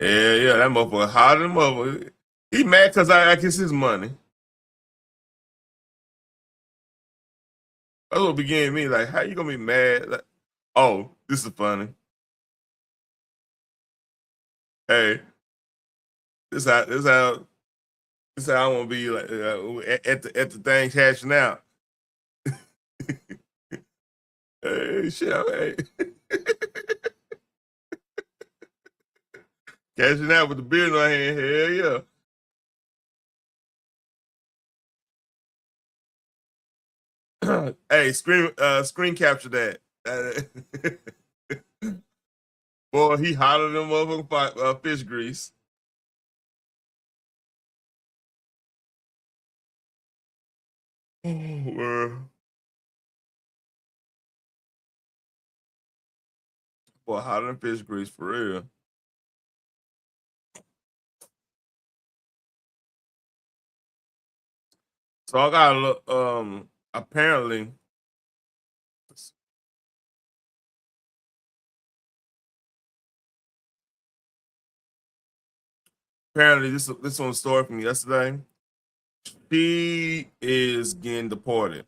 Yeah, that motherfucker hotter than motherfucker. He mad because I kiss his money. That's what began me. Like, how you gonna be mad? Like, oh, this is funny. Hey, this how I want to be like at the thing cashing out. Hey, shit, hey. Cashing out with the beer in my hand. Hell yeah. Hey, screen capture that. Boy, he hotter than motherfucking fish grease. Oh, boy, hotter than fish grease for real. So I got a look. Apparently, this one story from yesterday. She is getting deported.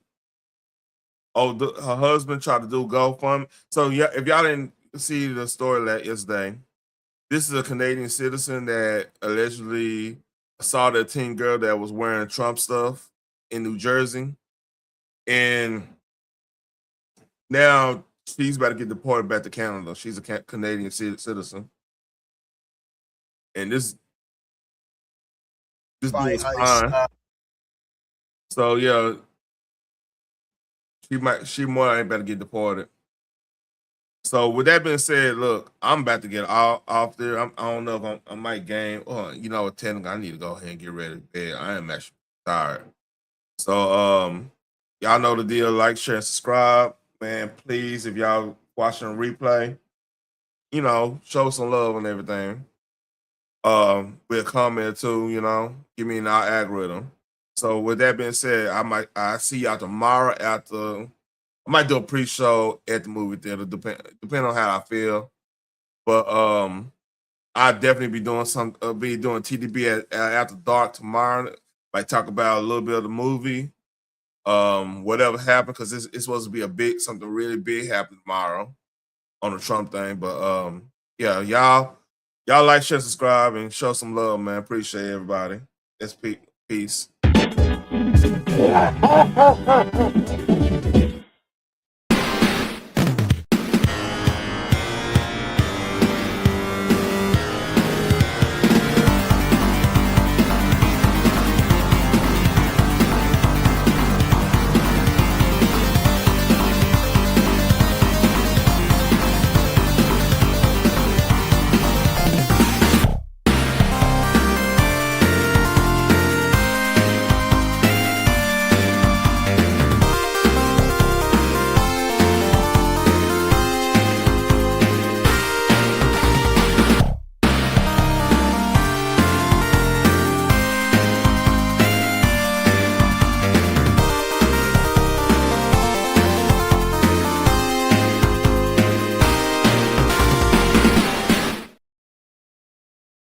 her husband tried to do GoFundMe. So yeah, if y'all didn't see the story yesterday, this is a Canadian citizen that allegedly assaulted a teen girl that was wearing Trump stuff in New Jersey, and now she's about to get deported back to Canada. She's a Canadian citizen, and this dude's fine. So yeah, she more ain't about to get deported. So with that being said, look, I'm about to get off there. I don't know if I might game. Oh, you know what? Technically, I need to go ahead and get ready to bed. I am actually tired. So y'all know the deal. Like, share, and subscribe, man. Please, if y'all watching a replay, you know, show some love and everything. With a comment too, you know, give me an algorithm. So with that being said, I see y'all tomorrow after. I might do a pre-show at the movie theater, depending on how I feel. But I'll definitely be doing TDB after dark tomorrow. Might talk about a little bit of the movie, whatever happened, because it's supposed to be something really big happening tomorrow on the Trump thing. But yeah, y'all like, share, subscribe, and show some love, man. Appreciate everybody. Peace.